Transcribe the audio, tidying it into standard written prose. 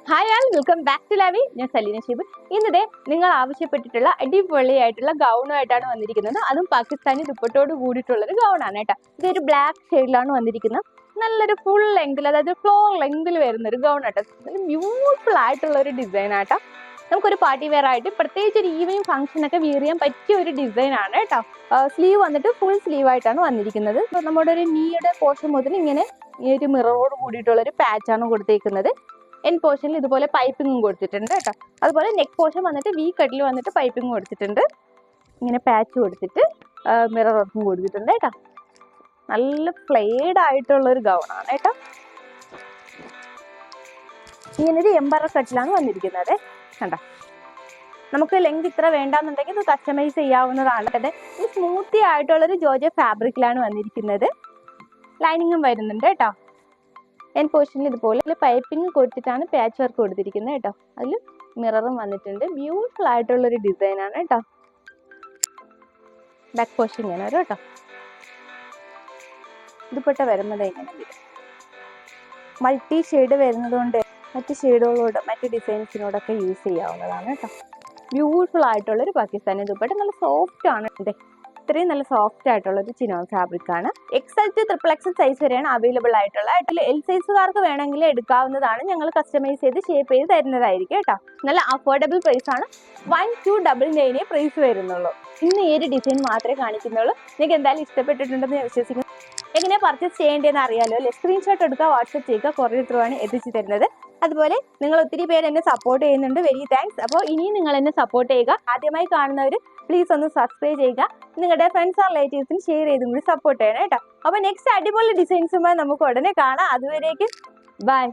Hi all welcome back to Lavi. ഞാൻ സലീന ഷിബ്. ഇന്നിടെ നിങ്ങൾ ആവശ്യപ്പെട്ടിട്ടുള്ള അടിപൊളിയായിട്ടുള്ള ഗൗണുമായിട്ടാണ് വന്നിരിക്കുന്നത്. അതും പാകിസ്ഥാനി ദുപ്പട്ടോട് കൂടിയിട്ടുള്ളൊരു ഗൗണാണ് കേട്ടോ. ഇതൊരു ബ്ലാക്ക് ഷെയ്ഡിലാണ് വന്നിരിക്കുന്നത്. നല്ലൊരു ഫുൾ ലെങ്തിൽ, അതായത് ഫ്ലോർ ലെങ്തിൽ വരുന്ന ഒരു ഗൗൺ ആട്ടോ. ബ്യൂട്ടിഫുൾ ആയിട്ടുള്ള ഒരു ഡിസൈൻ ആട്ടോ. നമുക്കൊരു പാർട്ടി വെയർ ആയിട്ട് പ്രത്യേകിച്ച് ഒരു ഈവനിങ് ഫംഗ്ഷനൊക്കെ വിയർ ചെയ്യാൻ പറ്റിയ ഒരു ഡിസൈൻ ആണ് കേട്ടോ. സ്ലീവ് വന്നിട്ട് ഫുൾ സ്ലീവ് ആയിട്ടാണ് വന്നിരിക്കുന്നത്. നമ്മുടെ ഒരു നീയുടെ പോർഷൻ മുതൽ ഇങ്ങനെ ഈ ഒരു മിററോട് കൂടിയിട്ടുള്ള ഒരു പാച്ചാണ് കൊടുത്തേക്കുന്നത്. എൻ പോർഷനിൽ ഇതുപോലെ പൈപ്പിങ്ങും കൊടുത്തിട്ടുണ്ട് കേട്ടോ. അതുപോലെ നെക്ക് പോർഷൻ വന്നിട്ട് വി കട്ടിൽ വന്നിട്ട് പൈപ്പിംഗ് കൊടുത്തിട്ടുണ്ട്. ഇങ്ങനെ പാച്ച് കൊടുത്തിട്ട് മിറർ വർക്കും കൊടുത്തിട്ടുണ്ട് കേട്ടോ. നല്ല ഫ്ലെയ്ഡ് ആയിട്ടുള്ള ഒരു ഗൗണാണ് കേട്ടോ. ഇങ്ങനൊരു എംബറ കട്ടിലാണ് വന്നിരിക്കുന്നത്. കണ്ടോ, നമുക്ക് ലെങ്ത് ഇത്ര വേണ്ടാന്നുണ്ടെങ്കിൽ ഇത് കസ്റ്റമൈസ് ചെയ്യാവുന്നതാണ്. ഇത് സ്മൂത്തി ആയിട്ടുള്ളൊരു ജോർജറ്റ് ഫാബ്രിക്കിലാണ് വന്നിരിക്കുന്നത്. ലൈനിങ്ങും വരുന്നുണ്ട് കേട്ടോ. എൻ പോർഷനിൽ ഇതുപോലെ പൈപ്പിംഗ് കൊടുത്തിട്ടാണ് പാച്ച് വർക്ക് കൊടുത്തിരിക്കുന്നത് കേട്ടോ. അതിൽ മിററും വന്നിട്ടുണ്ട്. ബ്യൂട്ടിഫുൾ ആയിട്ടുള്ളൊരു ഡിസൈനാണ് കേട്ടോ. ബാക്ക് പോർഷൻ ഇങ്ങനെ വരും കേട്ടോ. ദുപ്പട്ട വരുന്നത് ഇങ്ങനെ വരും. മൾട്ടി ഷെയ്ഡ് വരുന്നതുകൊണ്ട് മറ്റ് ഷെയ്ഡുകളോട് മറ്റ് ഡിസൈൻസിനോടൊക്കെ യൂസ് ചെയ്യാവുന്നതാണ് കേട്ടോ. ബ്യൂട്ടിഫുൾ ആയിട്ടുള്ളൊരു പാകിസ്ഥാനി ദുപ്പട്ട. നല്ല സോഫ്റ്റ് ആണ്. ഇത്രയും നല്ല സോഫ്റ്റ് ആയിട്ടുള്ള ഒരു ചിനോൺ ഫാബ്രിക് ആണ്. XL to XXL സൈസ് വരെയാണ് അവൈലബിൾ ആയിട്ടുള്ള. L സൈസുകാർക്ക് വേണമെങ്കിൽ എടുക്കാവുന്നതാണ്. ഞങ്ങൾ കസ്റ്റമൈസ് ചെയ്ത് ഷേപ്പ് ചെയ്ത് തരുന്നതായിരിക്കും കേട്ടോ. നല്ല അഫോർഡബിൾ പ്രൈസ് ആണ്. 1299 പ്രൈസ് വരുന്നുള്ളൂ. ഇന്ന് ഈ ഒരു ഡിസൈൻ മാത്രമേ കാണിക്കുന്നുള്ളൂ. നിങ്ങൾക്ക് എന്തായാലും ഇഷ്ടപ്പെട്ടിട്ടുണ്ടെന്ന് ഞാൻ വിശ്വസിക്കുന്നു. എങ്ങനെ പർച്ചേസ് ചെയ്യേണ്ടതെന്ന് അറിയാലോ അല്ലേ? സ്ക്രീൻഷോട്ട് എടുക്കുക, വാട്സ്ആപ്പ് ചെയ്യുക. കൊറിയർ ത്രൂ ആണ് എത്തിച്ചു തരുന്നത്. അതുപോലെ നിങ്ങൾ ഒത്തിരി പേര് എന്നെ സപ്പോർട്ട് ചെയ്യുന്നുണ്ട്. Very thanks. അപ്പോൾ ഇനിയും നിങ്ങൾ എന്നെ സപ്പോർട്ട് ചെയ്യുക. ആദ്യമായി കാണുന്നവർ പ്ലീസ് ഒന്ന് സബ്സ്ക്രൈബ് ചെയ്യുക. നിങ്ങളുടെ ഫ്രണ്ട്സ് ആർ റിലേറ്റീവ്സിന് ഷെയർ ചെയ്തും കൂടി സപ്പോർട്ട് ചെയ്യണം കേട്ടോ. അപ്പോൾ നെക്സ്റ്റ് അടിപൊളി ഡിസൈൻസുമായി നമുക്ക് ഉടനെ കാണാം. അതുവരേക്കും ബൈ.